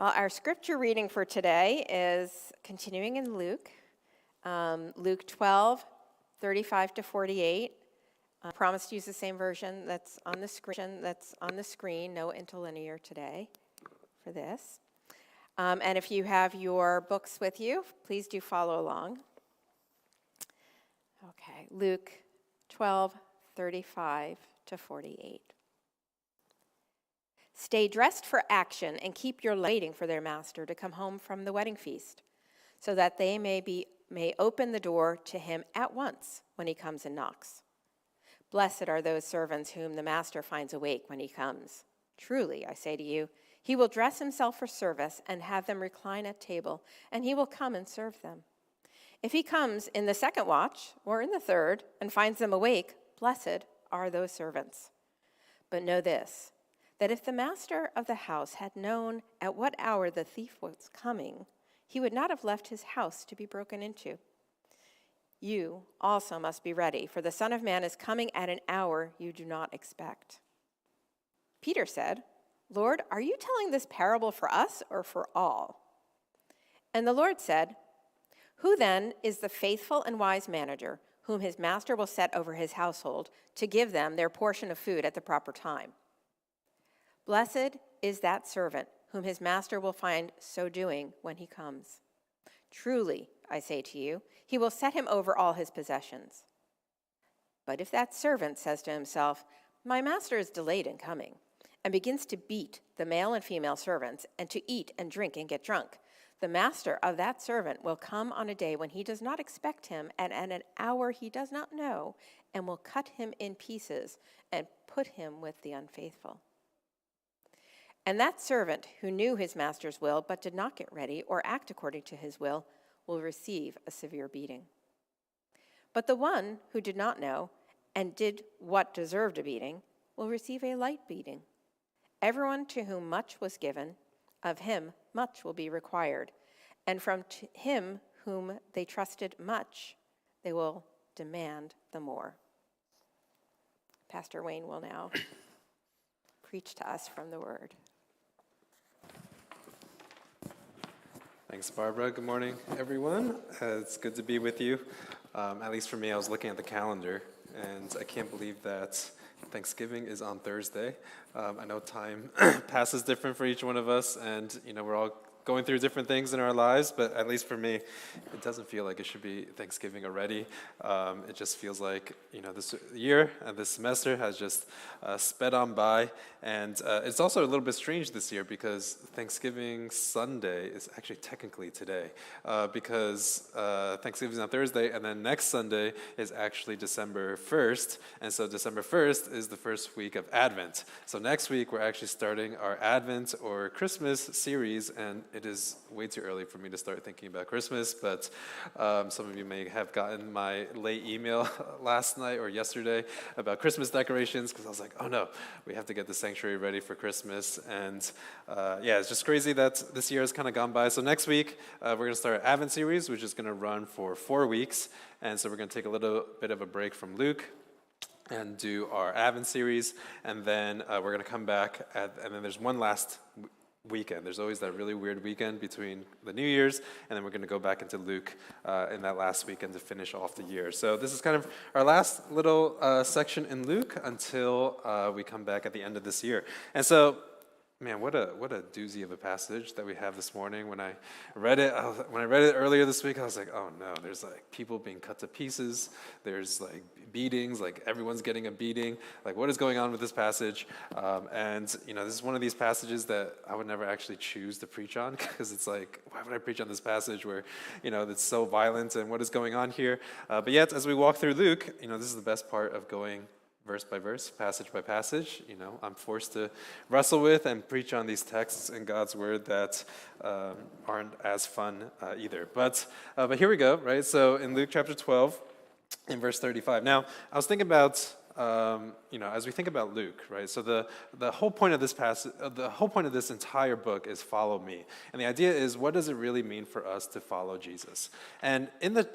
Well, our scripture reading for today is continuing in Luke, Luke 12, 35 to 48. I promise to use the same version that's on the screen, no interlinear today for this. And if you have your books with you, please do follow along. Okay, Luke 12, 35 to 48. Stay dressed for action and keep your waiting for their master to come home from the wedding feast, so that they may open the door to him at once when he comes and knocks. Blessed are those servants whom the master finds awake when he comes. Truly, I say to you, he will dress himself for service and have them recline at table, and he will come and serve them. If he comes in the second watch or in the third and finds them awake, blessed are those servants. But know this, that if the master of the house had known at what hour the thief was coming, he would not have left his house to be broken into. You also must be ready, for the Son of Man is coming at an hour you do not expect. Peter said, Lord, are you telling this parable for us or for all? And the Lord said, Who then is the faithful and wise manager whom his master will set over his household to give them their portion of food at the proper time? Blessed is that servant whom his master will find so doing when he comes. Truly, I say to you, he will set him over all his possessions. But if that servant says to himself, My master is delayed in coming, and begins to beat the male and female servants, and to eat and drink and get drunk, the master of that servant will come on a day when he does not expect him, and at an hour he does not know, and will cut him in pieces and put him with the unfaithful. And that servant who knew his master's will but did not get ready or act according to his will receive a severe beating. But the one who did not know and did what deserved a beating will receive a light beating. Everyone to whom much was given, of him much will be required, and from him whom they trusted much, they will demand the more. Pastor Wayne will now preach to us from the word. Thanks, Barbara. Good morning, everyone. It's good to be with you. At least for me, I was looking at the calendar, and I can't believe that Thanksgiving is on Thursday. I know time passes different for each one of us, and we're all going through different things in our lives, but at least for me, it doesn't feel like it should be Thanksgiving already. It just feels like, this year and this semester has just sped on by, and it's also a little bit strange this year because Thanksgiving Sunday is actually technically today, because Thanksgiving is on Thursday, and then next Sunday is actually December 1st, and so December 1st is the first week of Advent. So next week, we're actually starting our Advent or Christmas series, and it is way too early for me to start thinking about Christmas, but some of you may have gotten my late email last night or yesterday about Christmas decorations, because I was like, oh no, we have to get the sanctuary ready for Christmas. And it's just crazy that this year has kind of gone by. So next week, we're going to start our Advent series, which is going to run for 4 weeks. And so we're going to take a little bit of a break from Luke and do our Advent series. And then we're going to come back, and then there's one last weekend. There's always that really weird weekend between the New Year's, and then we're going to go back into Luke in that last weekend to finish off the year. So this is kind of our last little section in Luke until we come back at the end of this year. And so, man, what a doozy of a passage that we have this morning. When I read it earlier this week, I was like, oh no, there's like people being cut to pieces. There's like beatings, like everyone's getting a beating. Like, what is going on with this passage? And this is one of these passages that I would never actually choose to preach on, because it's like, why would I preach on this passage where, it's so violent and what is going on here? But yet, as we walk through Luke, this is the best part of going verse by verse, passage by passage. I'm forced to wrestle with and preach on these texts in God's word that aren't as fun either. But here we go, right? So in Luke chapter 12, in verse 35. Now, I was thinking about, as we think about Luke, right? So the whole point of this passage, the whole point of this entire book is follow me. And the idea is, what does it really mean for us to follow Jesus? And in the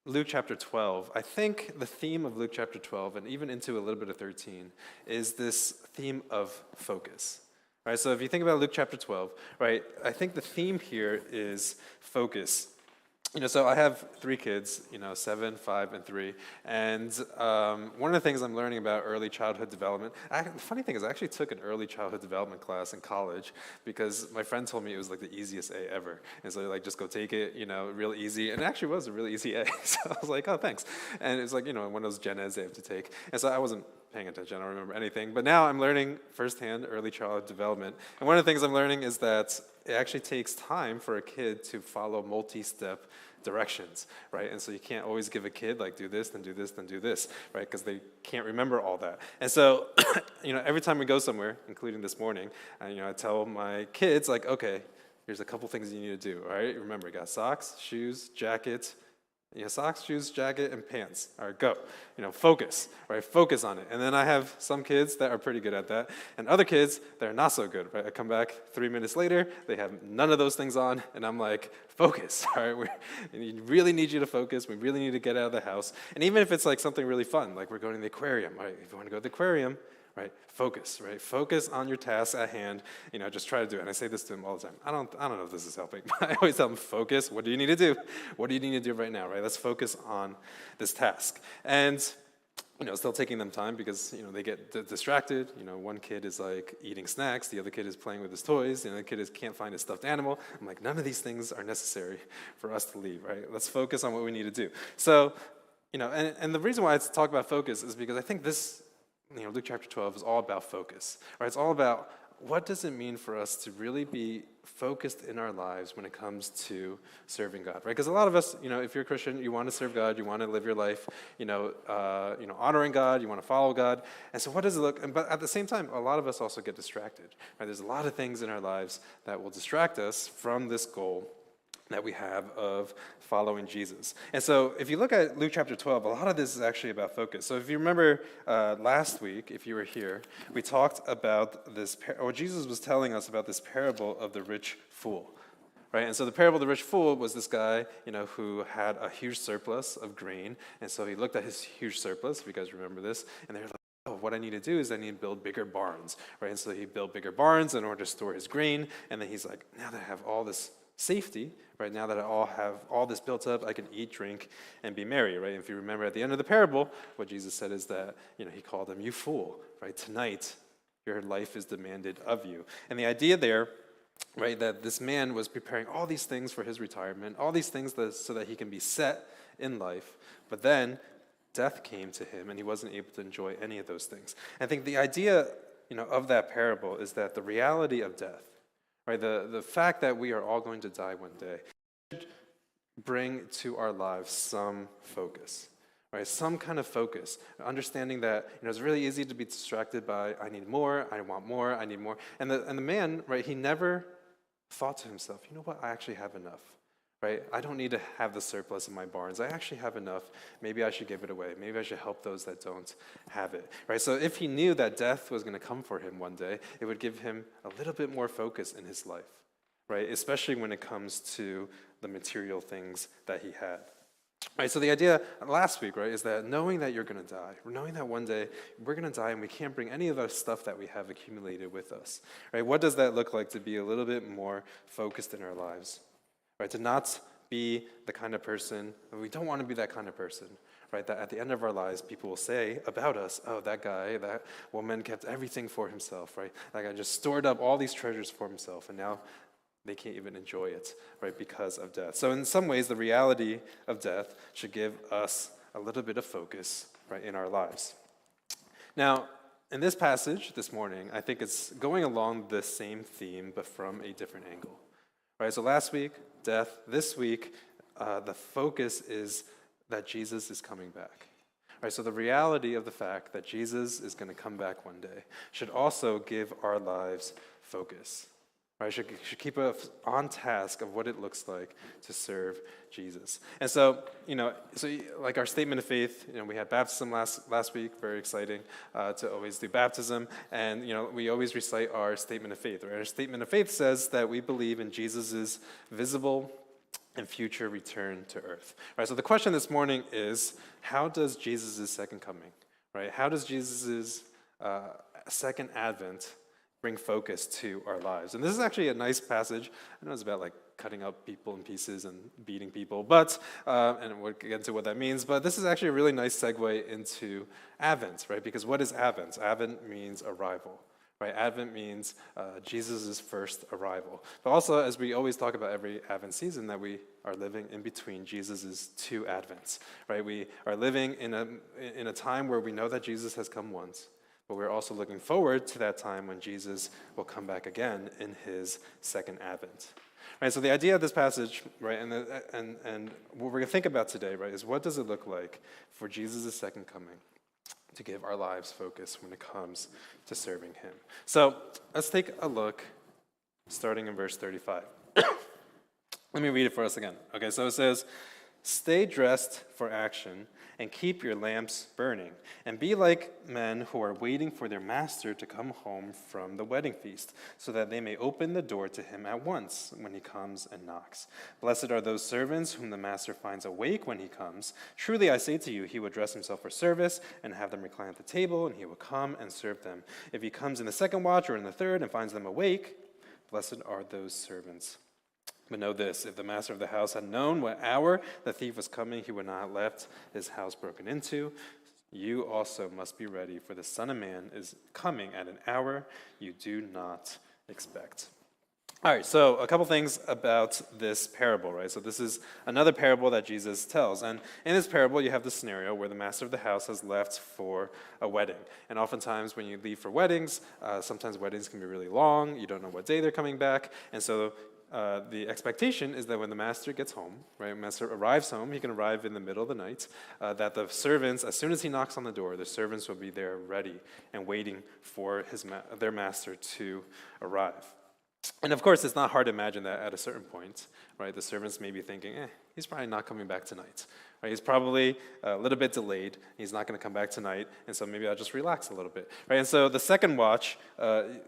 Luke chapter 12, I think the theme of Luke chapter 12, and even into a little bit of 13, is this theme of focus, right? So if you think about Luke chapter 12, right, I think the theme here is focus. So I have 3 kids, 7, 5, and 3. And one of the things I'm learning about early childhood development, the funny thing is I actually took an early childhood development class in college because my friend told me it was like the easiest A ever. And so like, just go take it, real easy. And it actually was a really easy A. So I was like, oh, thanks. And it's like, one of those gen eds they have to take. And so I wasn't paying attention, I don't remember anything. But now I'm learning firsthand early childhood development. And one of the things I'm learning is that it actually takes time for a kid to follow multi-step directions, right? And so you can't always give a kid like do this, then do this, then do this, right? Because they can't remember all that. And so, every time we go somewhere, including this morning, I tell my kids like, okay, here's a couple things you need to do, all right? Remember, you got socks, shoes, jacket, socks, shoes, jacket, and pants. All right, go. Focus, right? Focus on it. And then I have some kids that are pretty good at that, and other kids that are not so good, right? I come back 3 minutes later, they have none of those things on, and I'm like, focus, all right? We really need you to focus. We really need to get out of the house. And even if it's like something really fun, like we're going to the aquarium, right? If you want to go to the aquarium, right? Focus, right? Focus on your task at hand. Just try to do it. And I say this to them all the time. I don't know if this is helping, but I always tell them, focus. What do you need to do? What do you need to do right now, right? Let's focus on this task. And, still taking them time because, they get distracted. One kid is like eating snacks. The other kid is playing with his toys. The other kid can't find his stuffed animal. I'm like, none of these things are necessary for us to leave, right? Let's focus on what we need to do. So, and the reason why I talk about focus is because I think this, Luke chapter 12 is all about focus, right? It's all about what does it mean for us to really be focused in our lives when it comes to serving God, right? Because a lot of us, if you're a Christian, you want to serve God, you want to live your life, honoring God, you want to follow God. And so what does it look, but at the same time, a lot of us also get distracted, right? There's a lot of things in our lives that will distract us from this goal that we have of following Jesus. And so if you look at Luke chapter 12, a lot of this is actually about focus. So if you remember last week, if you were here, we talked about this, or Jesus was telling us about this parable of the rich fool. Right? And so the parable of the rich fool was this guy, who had a huge surplus of grain. And so he looked at his huge surplus, if you guys remember this, and they're like, oh, what I need to do is I need to build bigger barns, right? And so he built bigger barns in order to store his grain. And then he's like, now that I have all this safety, right, now that I have all this built up, I can eat, drink, and be merry, right? If you remember at the end of the parable, what Jesus said is that, he called him, you fool, right? Tonight, your life is demanded of you. And the idea there, right, that this man was preparing all these things for his retirement, all these things so that he can be set in life, but then death came to him and he wasn't able to enjoy any of those things. I think the idea, of that parable is that the reality of death, right, the fact that we are all going to die one day, should bring to our lives some focus, right? Some kind of focus, understanding that it's really easy to be distracted by I need more, I want more, I need more, and the man, right, he never thought to himself, you know what, I actually have enough, right? I don't need to have the surplus in my barns. I actually have enough. Maybe I should give it away. Maybe I should help those that don't have it, right? So if he knew that death was going to come for him one day, it would give him a little bit more focus in his life, right? Especially when it comes to the material things that he had. Right, so the idea last week, right, is that knowing that you're going to die, knowing that one day we're going to die and we can't bring any of the stuff that we have accumulated with us, right? What does that look like to be a little bit more focused in our lives? Right, to not be the kind of person, we don't want to be that kind of person, right, that at the end of our lives, people will say about us, oh, that guy, that woman kept everything for himself, right? That guy just stored up all these treasures for himself, and now they can't even enjoy it, right, because of death. So in some ways, the reality of death should give us a little bit of focus, right, in our lives. Now, in this passage this morning, I think it's going along the same theme, but from a different angle. Right, so last week, death. This week, the focus is that Jesus is coming back. Right, so the reality of the fact that Jesus is going to come back one day should also give our lives focus. Right, should keep us on task of what it looks like to serve Jesus. And so, like our statement of faith, we had baptism last week, very exciting to always do baptism. And, we always recite our statement of faith. Right? Our statement of faith says that we believe in Jesus' visible and future return to earth. Right, so the question this morning is, how does Jesus' second coming, right? How does Jesus' second advent bring focus to our lives. And this is actually a nice passage. I know it's about like cutting up people in pieces and beating people, but and we'll get into what that means. But this is actually a really nice segue into Advent, right? Because what is Advent? Advent means arrival. Right, Advent means Jesus' first arrival. But also, as we always talk about every Advent season, that we are living in between Jesus' two Advents. Right, we are living in a time where we know that Jesus has come once, but we're also looking forward to that time when Jesus will come back again in his second Advent. Right, so the idea of this passage, right, and what we're going to think about today, right, is what does it look like for Jesus' second coming to give our lives focus when it comes to serving him. So let's take a look, starting in verse 35. Let me read it for us again. Okay, so it says, "Stay dressed for action and keep your lamps burning, and be like men who are waiting for their master to come home from the wedding feast, so that they may open the door to him at once when he comes and knocks. Blessed are those servants whom the master finds awake when he comes. Truly I say to you, he will dress himself for service and have them recline at the table, and he will come and serve them. If he comes in the second watch or in the third and finds them awake, blessed are those servants. But know this, if the master of the house had known what hour the thief was coming, he would not have left his house broken into. You also must be ready, for the Son of Man is coming at an hour you do not expect." All right, so a couple things about this parable, right? So this is another parable that Jesus tells. And in this parable, you have the scenario where the master of the house has left for a wedding. And oftentimes when you leave for weddings, sometimes weddings can be really long. You don't know what day they're coming back. And so the expectation is that when the master gets home, right, when the master arrives home, he can arrive in the middle of the night, that the servants, as soon as he knocks on the door, the servants will be there ready and waiting for their master to arrive. And of course, it's not hard to imagine that at a certain point, right, the servants may be thinking, he's probably not coming back tonight. Right? He's probably a little bit delayed. He's not going to come back tonight, and so maybe I'll just relax a little bit. Right? And so the second watch,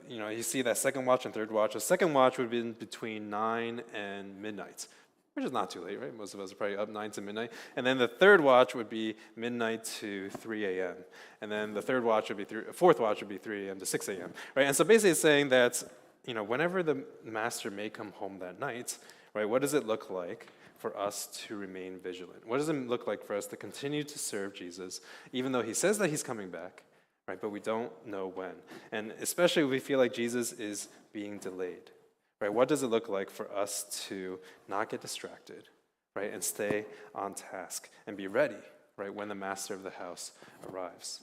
you see that second watch and third watch. The second watch would be between 9 and midnight, which is not too late, right? Most of us are probably up 9 to midnight. And then the third watch would be midnight to 3 a.m. And then the fourth watch would be 3 a.m. to 6 a.m. Right? And so basically it's saying that, whenever the master may come home that night, right, what does it look like for us to remain vigilant? What does it look like for us to continue to serve Jesus, even though he says that he's coming back, right, but we don't know when? And especially if we feel like Jesus is being delayed, right, what does it look like for us to not get distracted, right, and stay on task and be ready, right, when the master of the house arrives?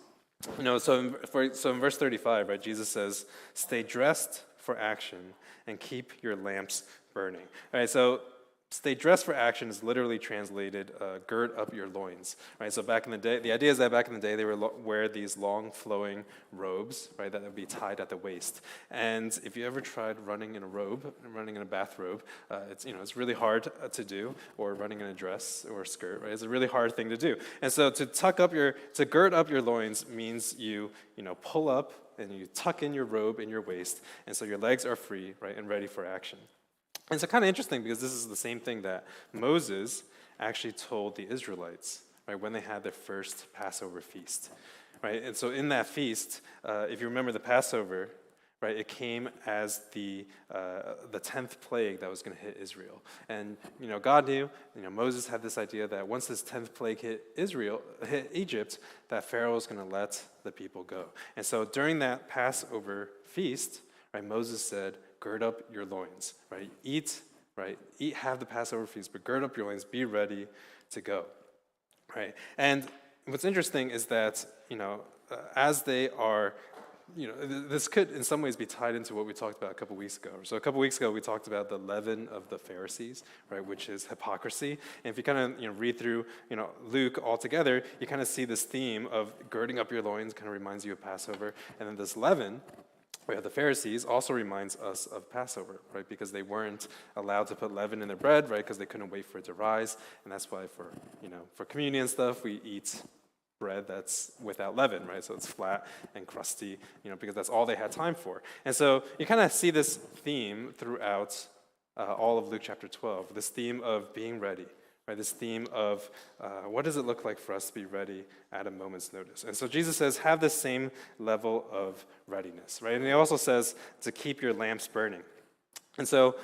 So in verse 35, right, Jesus says, "Stay dressed for action and keep your lamps burning." All right, so stay dressed for action is literally translated, gird up your loins, right? So back in the day, the idea is that back in the day, they would wear these long flowing robes, right, that would be tied at the waist. And if you ever tried running in a bathrobe, it's really hard to do, or running in a dress or a skirt, right? It's a really hard thing to do. And so to gird up your loins means you pull up and you tuck in your robe in your waist, and so your legs are free, right, and ready for action. And it's kind of interesting because this is the same thing that Moses actually told the Israelites, right, when they had their first Passover feast, right? And so in that feast, if you remember the Passover, right, it came as the 10th plague that was going to hit Israel. And, God knew, Moses had this idea that once this 10th plague hit Egypt, that Pharaoh was going to let the people go. And so during that Passover feast, right, Moses said, gird up your loins, right? Eat, have the Passover feast, but gird up your loins, be ready to go, right? And what's interesting is that, as they are, this could in some ways be tied into what we talked about a couple weeks ago. So a couple weeks ago, we talked about the leaven of the Pharisees, right, which is hypocrisy. And if you kind of, read through, Luke altogether, you kind of see this theme of girding up your loins, kind of reminds you of Passover. And then this leaven, we have the Pharisees, also reminds us of Passover, right? Because they weren't allowed to put leaven in their bread, right? Because they couldn't wait for it to rise. And that's why for communion and stuff, we eat bread that's without leaven, right? So it's flat and crusty, because that's all they had time for. And so you kind of see this theme throughout all of Luke chapter 12, this theme of being ready, right? This theme of what does it look like for us to be ready at a moment's notice? And so Jesus says, have the same level of readiness, right? And he also says to keep your lamps burning. And so,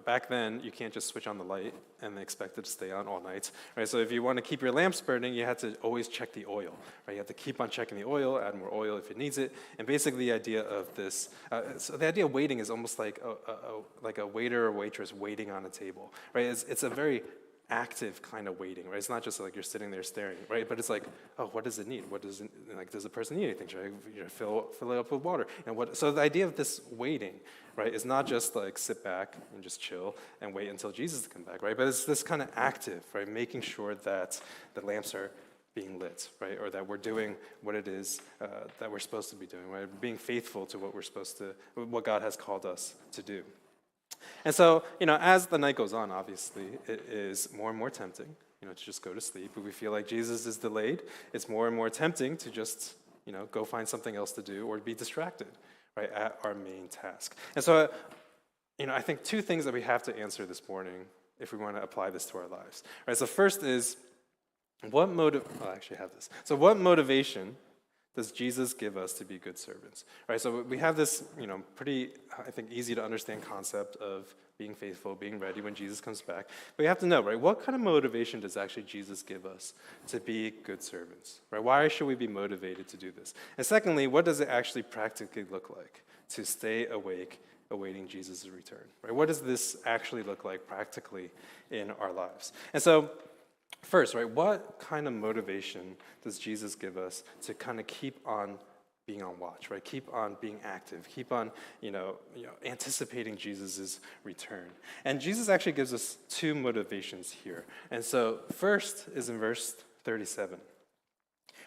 back then, you can't just switch on the light and expect it to stay on all night, right? So if you want to keep your lamps burning, you have to always check the oil, right? You have to keep on checking the oil, add more oil if it needs it. And basically the idea of this, so the idea of waiting is almost like a waiter or waitress waiting on a table, right? It's a very active kind of waiting, right? It's not just like you're sitting there staring, right? But it's like, oh, what does it need? What does it, like, does the person need anything? Should I fill it up with water? So the idea of this waiting, right, is not just like sit back and just chill and wait until Jesus comes back, right? But it's this kind of active, right? Making sure that the lamps are being lit, right? Or that we're doing what it is that we're supposed to be doing, right? Being faithful to what God has called us to do. And so, as the night goes on, obviously, it is more and more tempting, to just go to sleep. If we feel like Jesus is delayed, it's more and more tempting to just, go find something else to do or be distracted, right, at our main task. And so, I think two things that we have to answer this morning if we want to apply this to our lives. Right, so first is, what motivation does Jesus give us to be good servants? Right, so we have this, pretty, I think, easy to understand concept of being faithful, being ready when Jesus comes back. But we have to know, right, what kind of motivation does actually Jesus give us to be good servants? Right, why should we be motivated to do this? And secondly, what does it actually practically look like to stay awake, awaiting Jesus' return? Right, what does this actually look like practically in our lives? And so, first, right, what kind of motivation does Jesus give us to kind of keep on being on watch, right? Keep on being active, keep on, anticipating Jesus' return. And Jesus actually gives us two motivations here. And so first is in verse 37.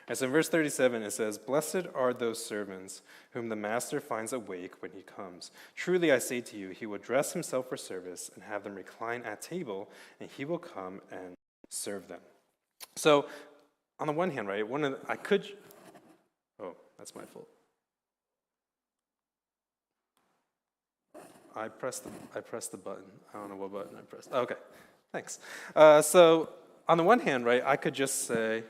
And so in verse 37, it says, "Blessed are those servants whom the master finds awake when he comes. Truly I say to you, he will dress himself for service and have them recline at table, and he will come and serve them." So, on the one hand, right, that's my fault. I pressed the button. I don't know what button I pressed. Okay, thanks. So, on the one hand, right, I could just say,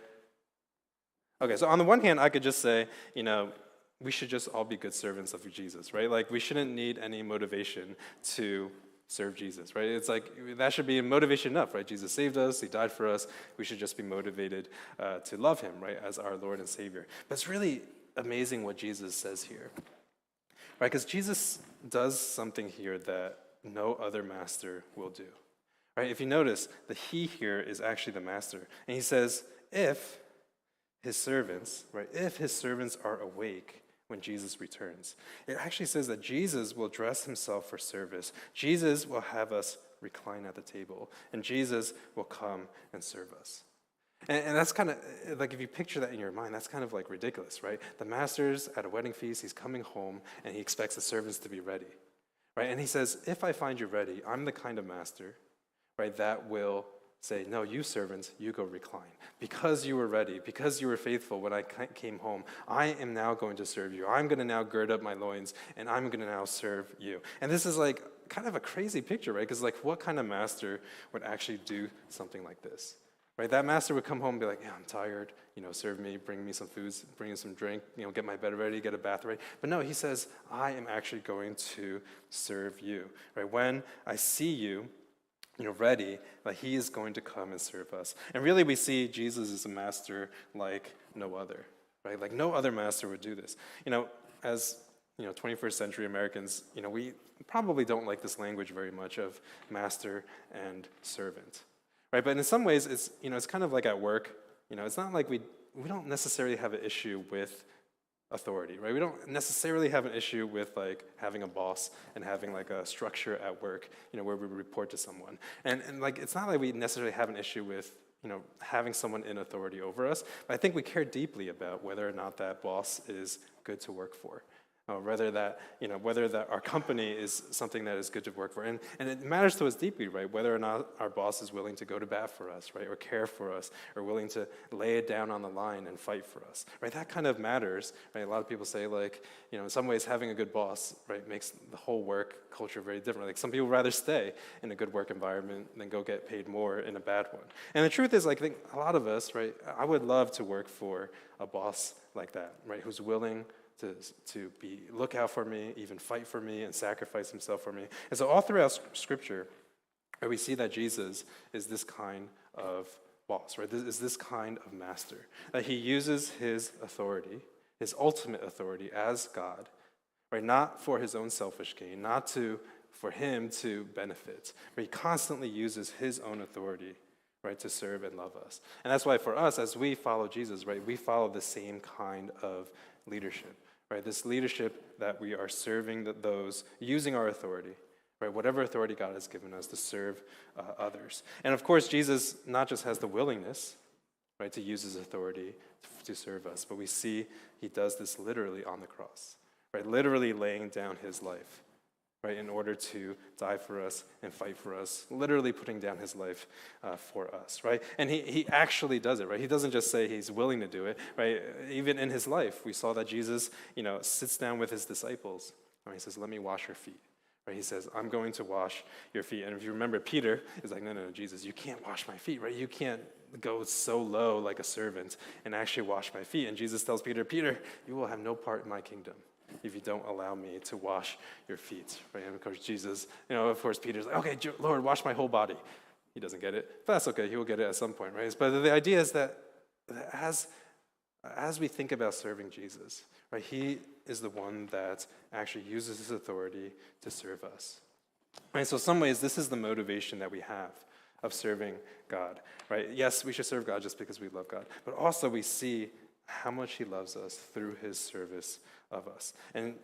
we should just all be good servants of Jesus, right? Like, we shouldn't need any motivation to serve Jesus, right? It's like, that should be motivation enough, right? Jesus saved us, he died for us, we should just be motivated to love him, right, as our Lord and Savior. But it's really amazing what Jesus says here, right? Because Jesus does something here that no other master will do, right? If you notice, the he here is actually the master. And he says, if his servants are awake when Jesus returns. It actually says that Jesus will dress himself for service. Jesus will have us recline at the table, and Jesus will come and serve us. And that's kind of, like, if you picture that in your mind, that's kind of like ridiculous, right? The master's at a wedding feast, he's coming home, and he expects the servants to be ready, right? And he says, if I find you ready, I'm the kind of master, right, that will say, no, you servants, you go recline. Because you were ready, because you were faithful when I came home, I am now going to serve you. I'm going to now gird up my loins, and I'm going to now serve you. And this is like kind of a crazy picture, right? Because, like, what kind of master would actually do something like this? Right? That master would come home and be like, yeah, I'm tired, serve me, bring me some food, bring me some drink, get my bed ready, get a bath ready. But no, he says, I am actually going to serve you. Right? When I see you, ready, that he is going to come and serve us. And really, we see Jesus as a master like no other, right? Like no other master would do this. As 21st century Americans, we probably don't like this language very much of master and servant, right? But in some ways, it's kind of like at work. It's not like we don't necessarily have an issue with authority, right? We don't necessarily have an issue with like having a boss and having like a structure at work, where we report to someone. And like, it's not like we necessarily have an issue with, having someone in authority over us, but I think we care deeply about whether or not that boss is good to work for. whether that our company is something that is good to work for. And it matters to us deeply, right? Whether or not our boss is willing to go to bat for us, right? Or care for us, or willing to lay it down on the line and fight for us, right? That kind of matters, right? A lot of people say, like, in some ways having a good boss, right, makes the whole work culture very different. Like, some people rather stay in a good work environment than go get paid more in a bad one. And the truth is, like, I think a lot of us, right, I would love to work for a boss like that, right, who's willing to look out for me, even fight for me, and sacrifice himself for me. And so all throughout Scripture, we see that Jesus is this kind of boss, right? This is this kind of master. That he uses his authority, his ultimate authority as God, right? Not for his own selfish gain, not for him to benefit, but he constantly uses his own authority, right, to serve and love us. And that's why for us, as we follow Jesus, right, we follow the same kind of leadership. Right, this leadership that we are serving those, using our authority, right, whatever authority God has given us to serve others. And of course, Jesus not just has the willingness, right, to use his authority to serve us, but we see he does this literally on the cross, right, literally laying down his life, right, in order to die for us and fight for us, literally putting down his life for us, right? And he actually does it, right? He doesn't just say he's willing to do it, right? Even in his life, we saw that Jesus, sits down with his disciples, and he says, let me wash your feet, right? He says, I'm going to wash your feet. And if you remember, Peter is like, no, Jesus, you can't wash my feet, right? You can't go so low like a servant and actually wash my feet. And Jesus tells Peter, you will have no part in my kingdom if you don't allow me to wash your feet, right? And of course, Jesus, of course, Peter's like, okay, Lord, wash my whole body. He doesn't get it, but that's okay. He will get it at some point, right? But the idea is that as we think about serving Jesus, right, he is the one that actually uses his authority to serve us. Right? So in some ways, this is the motivation that we have of serving God, right? Yes, we should serve God just because we love God, but also we see how much he loves us through his service of us. And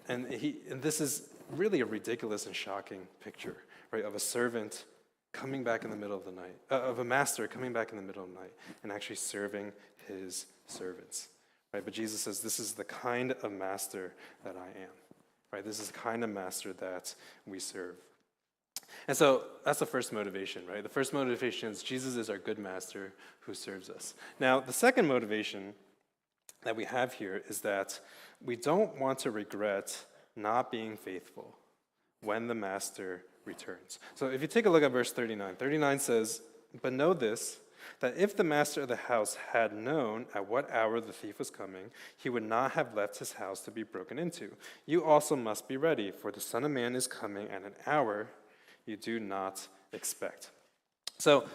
this is really a ridiculous and shocking picture, right, of a servant coming back in the middle of the night, of a master coming back in the middle of the night and actually serving his servants, right? But Jesus says, this is the kind of master that I am, right? This is the kind of master that we serve. And so that's the first motivation, right? The first motivation is Jesus is our good master who serves us. Now, the second motivation that we have here is that we don't want to regret not being faithful when the master returns. So if you take a look at verse 39 says, but know this, that if the master of the house had known at what hour the thief was coming, he would not have left his house to be broken into. You also must be ready, for the Son of Man is coming at an hour you do not expect. So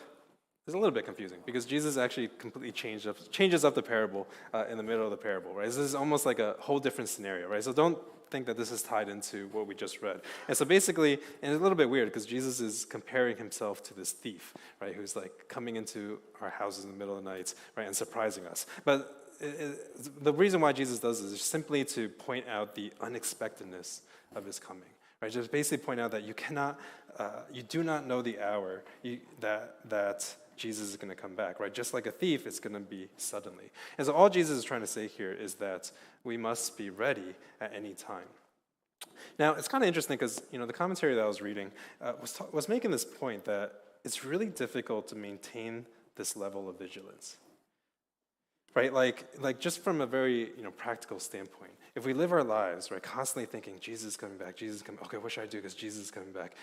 it's a little bit confusing because Jesus actually completely changes up the parable in the middle of the parable, right? This is almost like a whole different scenario, right? So don't think that this is tied into what we just read. And so basically, and it's a little bit weird because Jesus is comparing himself to this thief, right? Who's like coming into our houses in the middle of the night, right? And surprising us. But the reason why Jesus does this is simply to point out the unexpectedness of his coming, right? Just basically point out that you do not know the hour that Jesus is going to come back, right? Just like a thief, it's going to be suddenly. And so all Jesus is trying to say here is that we must be ready at any time. Now, it's kind of interesting because, the commentary that I was reading was making this point that it's really difficult to maintain this level of vigilance, right? Like just from a very, practical standpoint. If we live our lives, right, constantly thinking, Jesus is coming back, Jesus is coming, okay, what should I do because Jesus is coming back?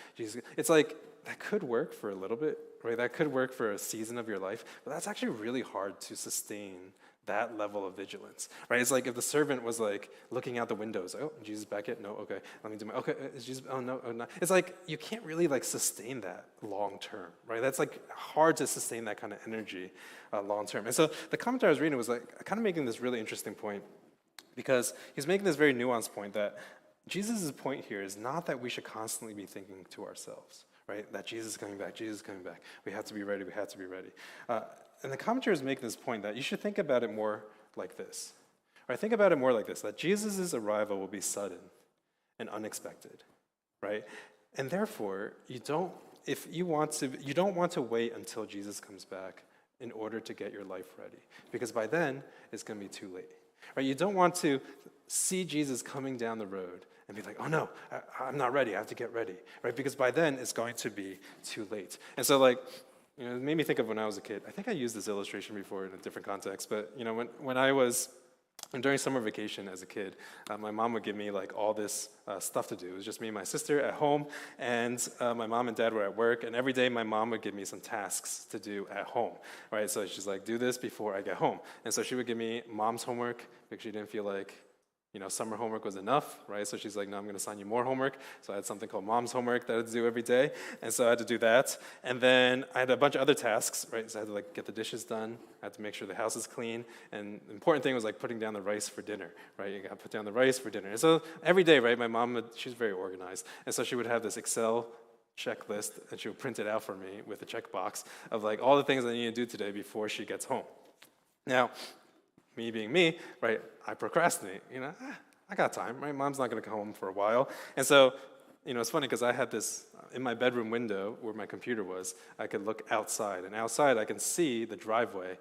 It's like, that could work for a little bit, right? That could work for a season of your life, but that's actually really hard to sustain that level of vigilance, right? It's like if the servant was like looking out the windows, oh, Jesus back yet? No, okay, let me do okay, is Jesus, oh no, It's like, you can't really like sustain that long term, right? That's like hard to sustain that kind of energy long term. And so the commentary I was reading was like kind of making this really interesting point because he's making this very nuanced point that Jesus' point here is not that we should constantly be thinking to ourselves, right? That Jesus is coming back, Jesus is coming back. We have to be ready, we have to be ready. And the commentary is making this point that you should think about it more like this. Right? Think about it more like this, that Jesus' arrival will be sudden and unexpected, right? And therefore, you don't want to wait until Jesus comes back in order to get your life ready. Because by then, it's going to be too late. right? You don't want to see Jesus coming down the road and be like, oh no, I'm not ready, I have to get ready, right? Because by then it's going to be too late. And so like, it made me think of when I was a kid. I think I used this illustration before in a different context, but when I was, and during summer vacation as a kid, my mom would give me like all this stuff to do. It was just me and my sister at home, and my mom and dad were at work, and every day my mom would give me some tasks to do at home, right? So she's like, do this before I get home. And so she would give me mom's homework because she didn't feel like summer homework was enough, right? So she's like, no, I'm going to assign you more homework. So I had something called mom's homework that I had to do every day. And so I had to do that. And then I had a bunch of other tasks, right? So I had to like get the dishes done. I had to make sure the house is clean. And the important thing was like putting down the rice for dinner, right? You got to put down the rice for dinner. And so every day, right, my mom, she's very organized. And so she would have this Excel checklist, and she would print it out for me with a checkbox of like all the things I need to do today before she gets home. Now, me being me, right, I procrastinate, I got time, right? Mom's not gonna come home for a while. And so, it's funny because I had this, in my bedroom window where my computer was, I could look outside, and outside I can see the driveway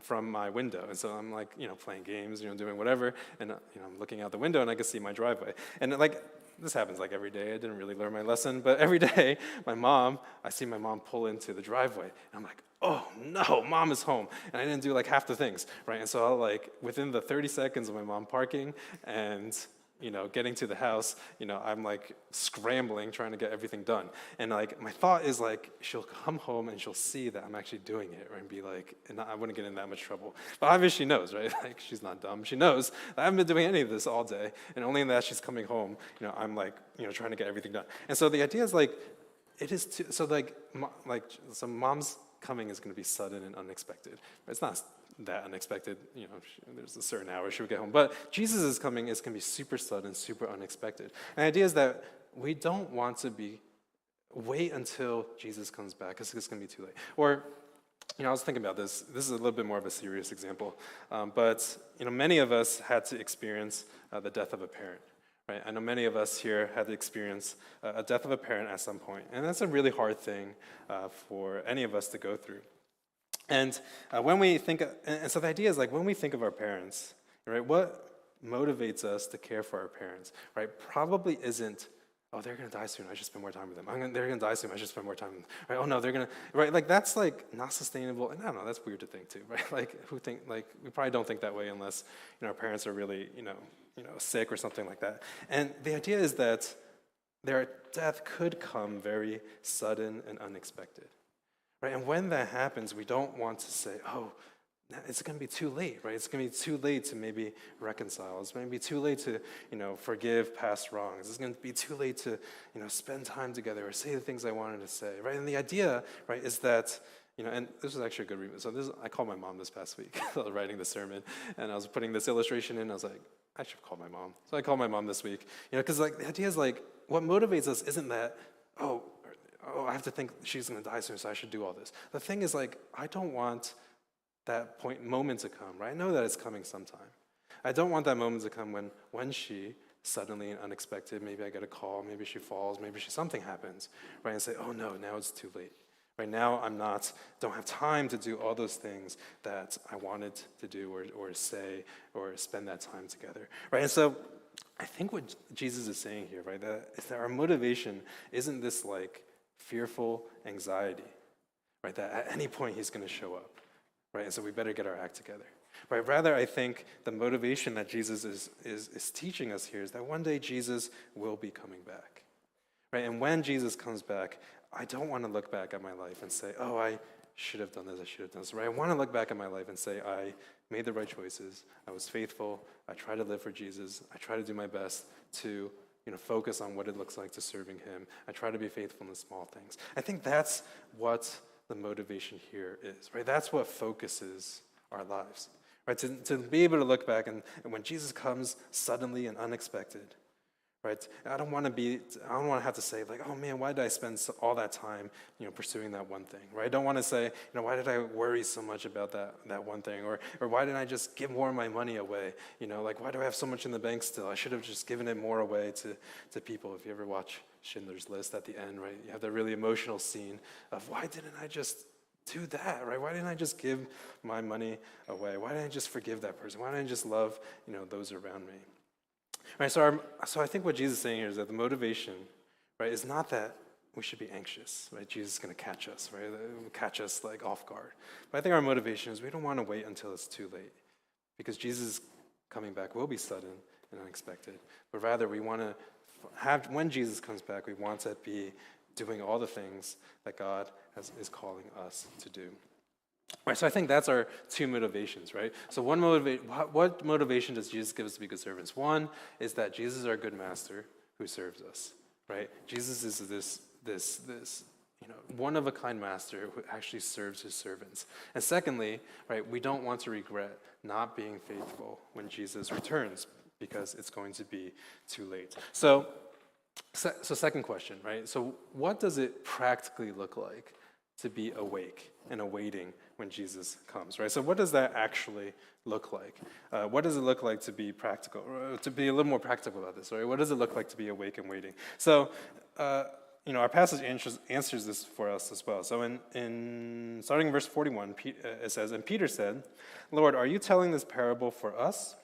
from my window. And so I'm like, playing games, doing whatever, and I'm looking out the window and I can see my driveway. And like, this happens like every day. I didn't really learn my lesson, but every day, I see my mom pull into the driveway, and I'm like, oh no, mom is home. And I didn't do like half the things, right? And so I'll like, within the 30 seconds of my mom parking and getting to the house, I'm like scrambling, trying to get everything done. And like, my thought is like, she'll come home and she'll see that I'm actually doing it, right? And be like, and I wouldn't get in that much trouble. But obviously she knows, right? Like, she's not dumb. She knows that I haven't been doing any of this all day. And only in that she's coming home, I'm like, trying to get everything done. And so the idea is like, it is, so mom's coming is going to be sudden and unexpected. It's not that unexpected, there's a certain hour she would get home. But Jesus' coming is going to be super sudden, super unexpected. And the idea is that we don't want to wait until Jesus comes back because it's going to be too late. Or, I was thinking about this. This is a little bit more of a serious example. But, many of us had to experience the death of a parent. Right? I know many of us here had to experience a death of a parent at some point, and that's a really hard thing for any of us to go through. And when we think, and so the idea is like when we think of our parents, right? What motivates us to care for our parents, right? Probably isn't, oh, they're gonna die soon, I should spend more time with them. They're gonna die soon, I should spend more time with them. Right? Oh no, they're gonna, right? Like that's like not sustainable, and I don't know, that's weird to think too, right? Like we probably don't think that way unless our parents are really sick or something like that. And the idea is that their death could come very sudden and unexpected, right? And when that happens, we don't want to say, oh, it's going to be too late, right? It's going to be too late to maybe reconcile. It's going to be too late to, forgive past wrongs. It's going to be too late to, spend time together or say the things I wanted to say, right? And the idea, right, is that, and this was actually a good read. So I called my mom this past week. I was writing the sermon, and I was putting this illustration in. I was like, I should call my mom. So I called my mom this week, because like the idea is like what motivates us isn't that, oh, I have to think she's going to die soon, so I should do all this. The thing is like I don't want that moment to come, right? I know that it's coming sometime. I don't want that moment to come when she suddenly and unexpected, maybe I get a call, maybe she falls, maybe something happens, right? And say, oh no, now it's too late. Right now, don't have time to do all those things that I wanted to do or say or spend that time together, right? And so I think what Jesus is saying here, right, is that our motivation isn't this like fearful anxiety, right, that at any point he's going to show up, right? And so we better get our act together, right? Rather, I think the motivation that Jesus is teaching us here is that one day Jesus will be coming back, right? And when Jesus comes back, I don't want to look back at my life and say, oh, I should have done this, I should have done this, right? I want to look back at my life and say, I made the right choices, I was faithful, I tried to live for Jesus, I try to do my best to focus on what it looks like to serving him. I try to be faithful in the small things. I think that's what the motivation here is, right? That's what focuses our lives, right? To be able to look back and when Jesus comes suddenly and unexpected, right? I don't want to have to say like, oh man, why did I spend all that time, pursuing that one thing, right? I don't want to say, why did I worry so much about that one thing, or why didn't I just give more of my money away? Like why do I have so much in the bank still? I should have just given it more away to people. If you ever watch Schindler's List at the end, right? You have that really emotional scene of why didn't I just do that, right? Why didn't I just give my money away? Why didn't I just forgive that person? Why didn't I just love, those around me? Right, so I think what Jesus is saying here is that the motivation, right, is not that we should be anxious, right? Jesus is going to catch us, right? Catch us like off guard. But I think our motivation is we don't want to wait until it's too late, because Jesus coming back will be sudden and unexpected. But rather, we want to have, when Jesus comes back, we want to be doing all the things that God is calling us to do. Right, so I think that's our two motivations, right? So what motivation does Jesus give us to be good servants? One is that Jesus is our good master who serves us, right? Jesus is this one-of-a-kind master who actually serves his servants. And secondly, right, we don't want to regret not being faithful when Jesus returns, because it's going to be too late. So second question, right? So what does it practically look like to be awake and awaiting when Jesus comes, right? So what does that actually look like? What does it look like to be practical, to be a little more practical about this, right? What does it look like to be awake and waiting? So, our passage answers this for us as well. So in starting in verse 41, it says, "And Peter said, 'Lord, are you telling this parable for us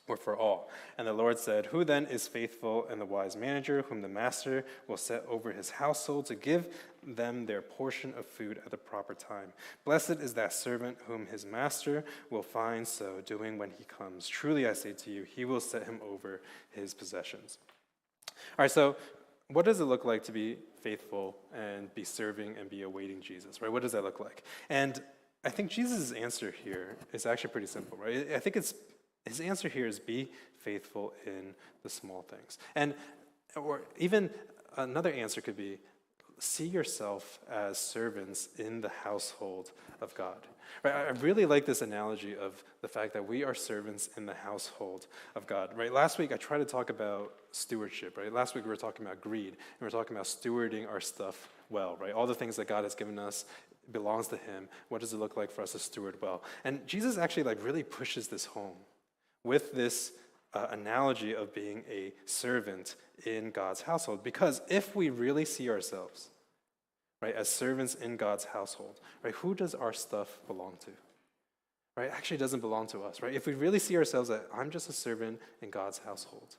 or for all?' And the Lord said, 'Who then is faithful and the wise manager, whom the master will set over his household to give them their portion of food at the proper time? Blessed is that servant whom his master will find so doing when he comes. Truly I say to you, he will set him over his possessions.'" All right, so what does it look like to be faithful and be serving and be awaiting Jesus, right? What does that look like? And I think Jesus' answer here is actually pretty simple, right? I think his answer here is be faithful in the small things. Or even another answer could be, see yourself as servants in the household of God. Right? I really like this analogy of the fact that we are servants in the household of God. Right? Last week I tried to talk about stewardship. Right? Last week we were talking about greed, and we were talking about stewarding our stuff well. Right? All the things that God has given us belongs to Him. What does it look like for us to steward well? And Jesus actually really pushes this home with this analogy of being a servant in God's household. Because if we really see ourselves, right, as servants in God's household, right, who does our stuff belong to? Right, it actually doesn't belong to us, right? If we really see ourselves that I'm just a servant in God's household,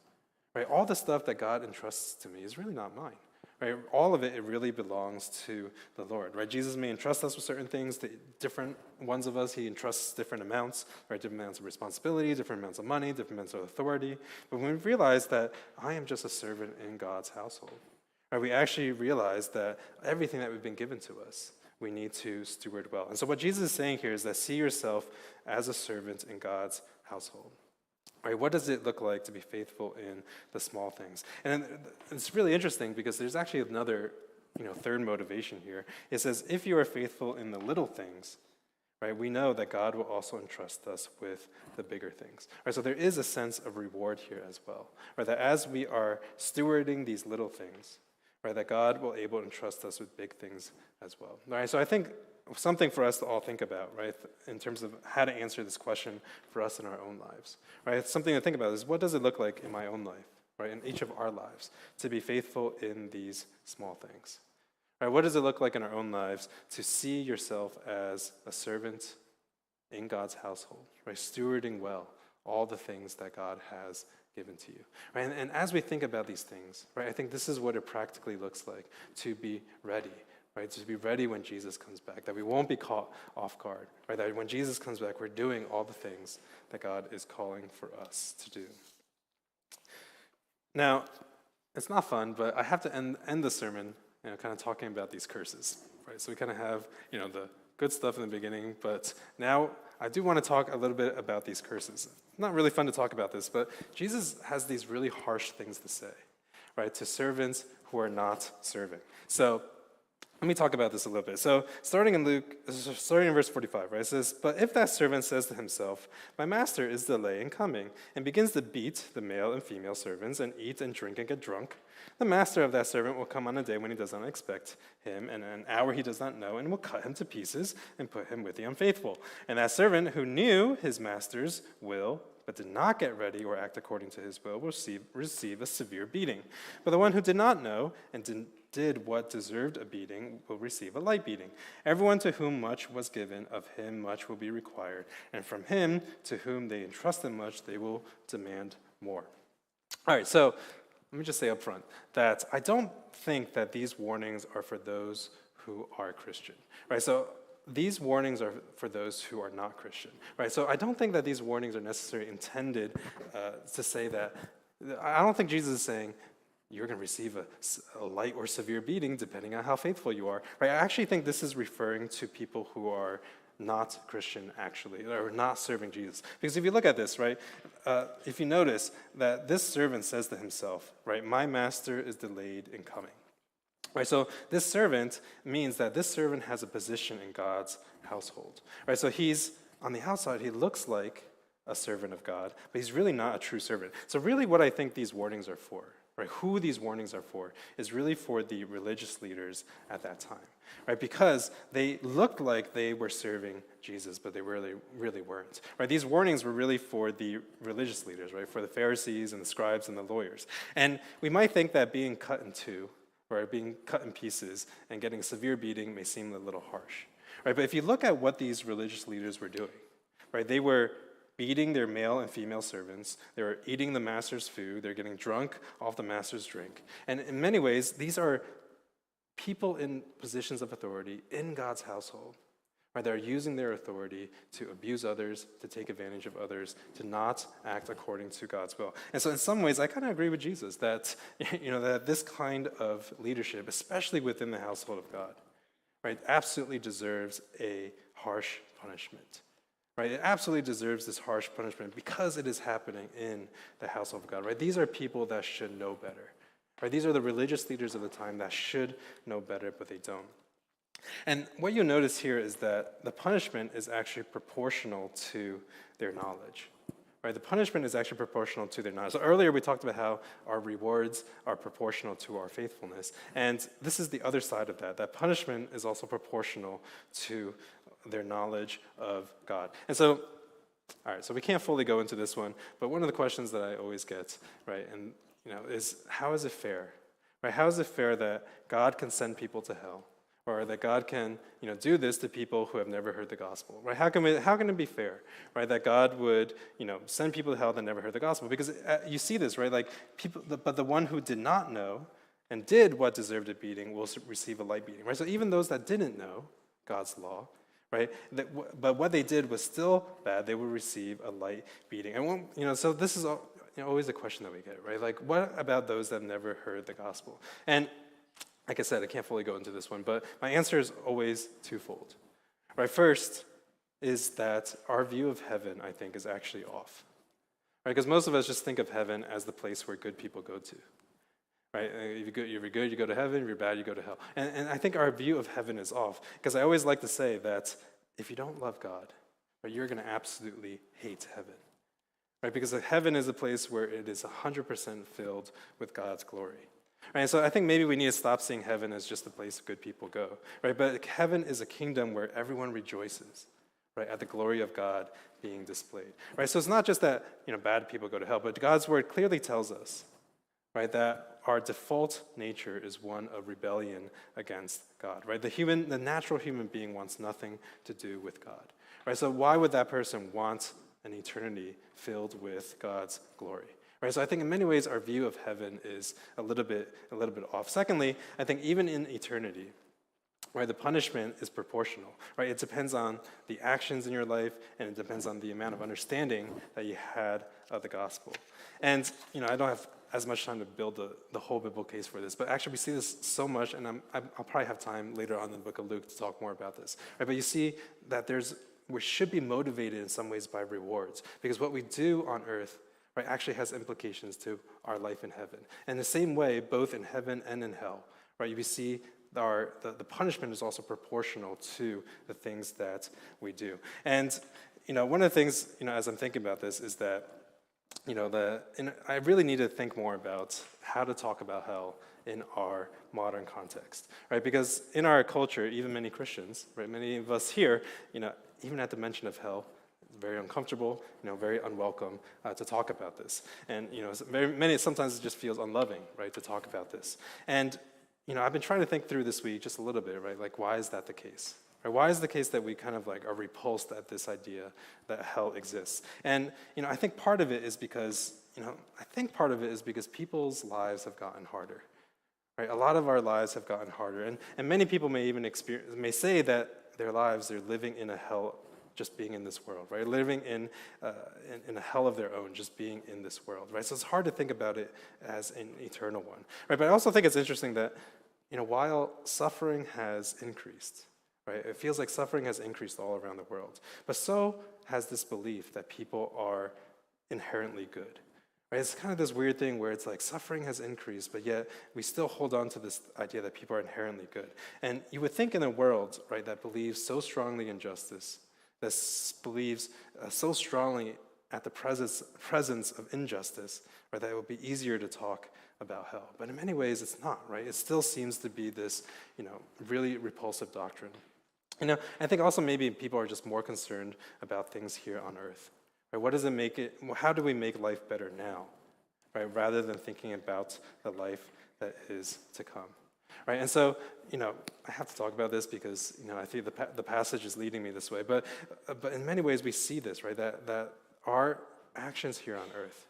right, all the stuff that God entrusts to me is really not mine. Right? All of it really belongs to the Lord, right? Jesus may entrust us with certain things. The different ones of us, he entrusts different amounts, right? Different amounts of responsibility, different amounts of money, different amounts of authority. But when we realize that I am just a servant in God's household, right, we actually realize that everything that we've been given to us, we need to steward well. And so what Jesus is saying here is that see yourself as a servant in God's household. Right, what does it look like to be faithful in the small things? And it's really interesting because there's actually another, third motivation here. It says, if you are faithful in the little things, right, we know that God will also entrust us with the bigger things. Right, so there is a sense of reward here as well. Right, that as we are stewarding these little things, right, that God will able to entrust us with big things as well. All right, so I think something for us to all think about, right, in terms of how to answer this question for us in our own lives, right? It's something to think about is what does it look like in my own life, right, in each of our lives, to be faithful in these small things, right? What does it look like in our own lives to see yourself as a servant in God's household, right, stewarding well all the things that God has given to you, right? And as we think about these things, right, I think this is what it practically looks like to be ready, right, to be ready when Jesus comes back, that we won't be caught off guard, right, that when Jesus comes back, we're doing all the things that God is calling for us to do. Now, it's not fun, but I have to end the sermon, kind of talking about these curses, right? So we kind of have, the good stuff in the beginning, but now I do want to talk a little bit about these curses. Not really fun to talk about this, but Jesus has these really harsh things to say, right, to servants who are not serving. So let me talk about this a little bit. So starting in verse 45, right, it says, "But if that servant says to himself, 'My master is delayed in coming,' and begins to beat the male and female servants and eat and drink and get drunk, the master of that servant will come on a day when he does not expect him, and an hour he does not know, and will cut him to pieces and put him with the unfaithful. And that servant who knew his master's will, but did not get ready or act according to his will receive a severe beating. But the one who did not know and did what deserved a beating will receive a light beating. Everyone to whom much was given, of him much will be required. And from him to whom they entrusted much, they will demand more. All right, so let me just say up front that I don't think that these warnings are for those who are Christian, right? So these warnings are for those who are not Christian, right? So I don't think that these warnings are necessarily intended to say that, I don't think Jesus is saying, you're going to receive a light or severe beating depending on how faithful you are, right? I actually think this is referring to people who are not Christian, actually, or not serving Jesus. Because if you look at this, right, if you notice that this servant says to himself, right, my master is delayed in coming. Right, so this servant means that this servant has a position in God's household. Right, so he's, on the outside, he looks like a servant of God, but he's really not a true servant. So really what I think these warnings are for, right, who these warnings are for, is really for the religious leaders at that time, right, because they looked like they were serving Jesus, but they really weren't. Right, these warnings were really for the religious leaders, right, for the Pharisees and the scribes and the lawyers. And we might think that being cut in two, or being cut in pieces and getting a severe beating may seem a little harsh, right? But if you look at what these religious leaders were doing, right, they were beating their male and female servants, they were eating the master's food, they're getting drunk off the master's drink. And in many ways, these are people in positions of authority in God's household, right? They're using their authority to abuse others, to take advantage of others, to not act according to God's will. And so in some ways, I kind of agree with Jesus that, that this kind of leadership, especially within the household of God, right, absolutely deserves a harsh punishment. Right? It absolutely deserves this harsh punishment because it is happening in the household of God. Right? These are people that should know better. Right? These are the religious leaders of the time that should know better, but they don't. And what you notice here is that the punishment is actually proportional to their knowledge. Right? The punishment is actually proportional to their knowledge. So earlier we talked about how our rewards are proportional to our faithfulness. And this is the other side of that. That punishment is also proportional to their knowledge of God. And so, all right, so we can't fully go into this one, but one of the questions that I always get, right, and is how is it fair? Right? How is it fair that God can send people to hell? Or that God can, do this to people who have never heard the gospel, right? How can it be fair, right? That God would, send people to hell that never heard the gospel? Because you see this, right? Like but the one who did not know and did what deserved a beating will receive a light beating, right? So even those that didn't know God's law, right? But what they did was still bad. They will receive a light beating, and so this is always a question that we get, right? Like, what about those that never heard the gospel? And like I said, I can't fully go into this one, but my answer is always twofold. Right? First is that our view of heaven, I think, is actually off. Right? Because most of us just think of heaven as the place where good people go to. Right? If you're good, you go to heaven. If you're bad, you go to hell. And I think our view of heaven is off. Because I always like to say that if you don't love God, right, you're going to absolutely hate heaven. Right? Because heaven is a place where it is 100% filled with God's glory. Right, so I think maybe we need to stop seeing heaven as just a place good people go, right? But heaven is a kingdom where everyone rejoices, right, at the glory of God being displayed, right? So it's not just that bad people go to hell, but God's word clearly tells us, right, that our default nature is one of rebellion against God, right? The natural human being wants nothing to do with God, right? So why would that person want an eternity filled with God's glory? Right, so I think in many ways our view of heaven is a little bit off. Secondly, I think even in eternity, right, the punishment is proportional. Right, it depends on the actions in your life, and it depends on the amount of understanding that you had of the gospel. And I don't have as much time to build the whole biblical case for this, but actually we see this so much, and I'll probably have time later on in the book of Luke to talk more about this. Right, but you see that we should be motivated in some ways by rewards, because what we do on earth, right, actually has implications to our life in heaven. And the same way, both in heaven and in hell, right, you see the punishment is also proportional to the things that we do. And, one of the things, as I'm thinking about this is that, I really need to think more about how to talk about hell in our modern context, right? Because in our culture, even many Christians, right, many of us here, even at the mention of hell, very uncomfortable, very unwelcome to talk about this. And, sometimes it just feels unloving, right, to talk about this. And, I've been trying to think through this week just a little bit, right? Like, why is that the case? Right? Why is the case that we kind of like are repulsed at this idea that hell exists? And, I think part of it is because, people's lives have gotten harder, right? A lot of our lives have gotten harder. And many people may even may say that their lives, they're living in a hell just being in this world, right? Living in a hell of their own, just being in this world, right? So it's hard to think about it as an eternal one, right? But I also think it's interesting that, while suffering has increased, right? It feels like suffering has increased all around the world, but so has this belief that people are inherently good, right? It's kind of this weird thing where it's like suffering has increased, but yet we still hold on to this idea that people are inherently good. And you would think in a world, right, that believes so strongly in justice, that believes so strongly at the presence of injustice, right, that it would be easier to talk about hell. But in many ways, it's not, right? It still seems to be this, really repulsive doctrine. I think also maybe people are just more concerned about things here on earth, right? What does it make it? How do we make life better now, right? Rather than thinking about the life that is to come, right? And so, I have to talk about this because, I think the passage is leading me this way. But in many ways, we see this, right? That our actions here on earth,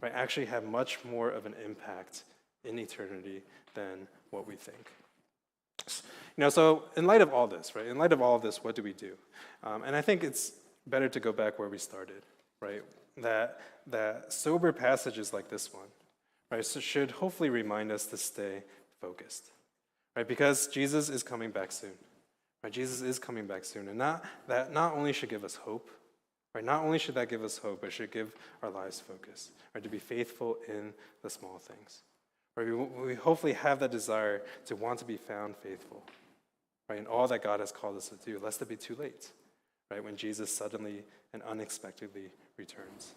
right, actually have much more of an impact in eternity than what we think. So in light of all this, right, what do we do? And I think it's better to go back where we started, right? That sober passages like this one, right, so should hopefully remind us to stay focused, right? Because Jesus is coming back soon, right? Jesus is coming back soon, and that not only should give us hope, right? Not only should that give us hope, but should give our lives focus, right? To be faithful in the small things. Right? We hopefully have that desire to want to be found faithful, right? In all that God has called us to do, lest it be too late, right? When Jesus suddenly and unexpectedly returns.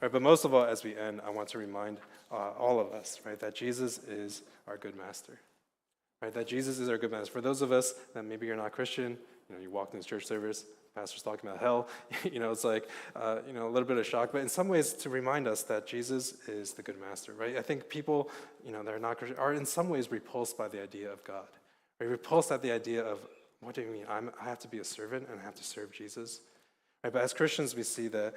Right? But most of all, as we end, I want to remind all of us, right, that Jesus is our good master, right? That Jesus is our good master. For those of us that maybe you're not Christian, you walked in this church service, pastor's talking about hell, it's like, a little bit of shock, but in some ways to remind us that Jesus is the good master, right? I think people, that are not Christian are in some ways repulsed by the idea of God, right? Repulsed at the idea of, what do you mean? I have to be a servant and I have to serve Jesus, right? But as Christians, we see that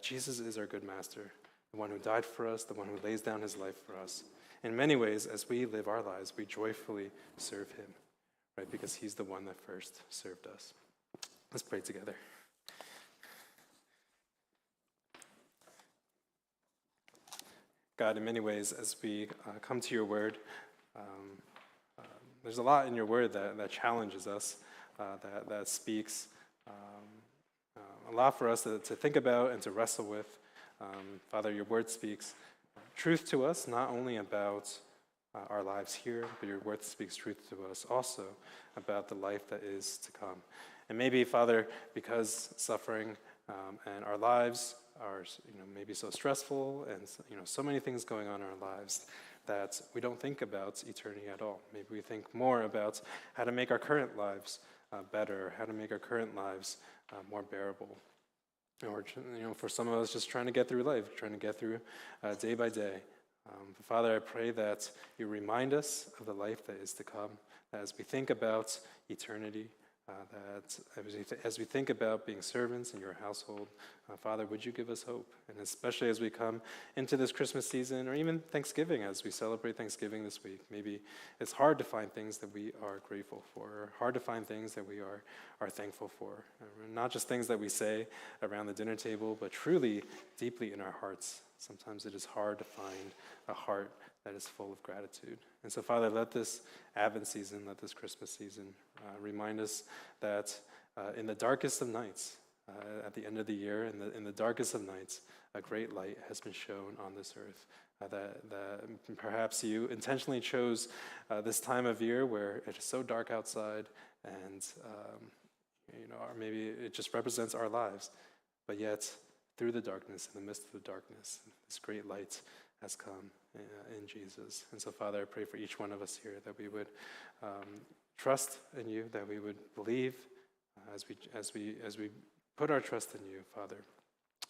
Jesus is our good master, the one who died for us, the one who lays down his life for us. In many ways, as we live our lives, we joyfully serve him, right? Because he's the one that first served us. Let's pray together. God, in many ways, as we come to your word, there's a lot in your word that challenges us, that speaks a lot for us to think about and to wrestle with. Father, your word speaks truth to us, not only about our lives here, but your word speaks truth to us also about the life that is to come. And maybe, Father, because suffering and our lives are, maybe so stressful and, so many things going on in our lives that we don't think about eternity at all. Maybe we think more about how to make our current lives better, how to make our current lives more bearable. Or, for some of us, just trying to get through life, trying to get through day by day. But Father, I pray that you remind us of the life that is to come, that as we think about eternity, that as we think about being servants in your household, Father, would you give us hope? And especially as we come into this Christmas season, or even Thanksgiving, as we celebrate Thanksgiving this week, maybe it's hard to find things that we are grateful for, or hard to find things that we are thankful for. Not just things that we say around the dinner table, but truly, deeply in our hearts. Sometimes it is hard to find a heart that is full of gratitude. And so, Father, let this Advent season, let this Christmas season remind us that in the darkest of nights, at the end of the year, in the darkest of nights, a great light has been shown on this earth. That perhaps you intentionally chose this time of year where it is so dark outside, and or maybe it just represents our lives, but yet through the darkness, in the midst of the darkness, this great light has come in Jesus. And so, Father, I pray for each one of us here that we would trust in you, that we would believe as we put our trust in you, Father.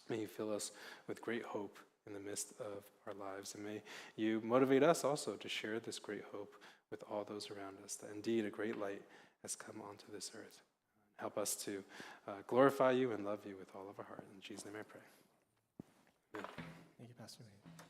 May you fill us with great hope in the midst of our lives, and may you motivate us also to share this great hope with all those around us, that indeed a great light has come onto this earth. Help us to glorify you and love you with all of our heart. In Jesus' name I pray. Amen. Thank you, Pastor Wade.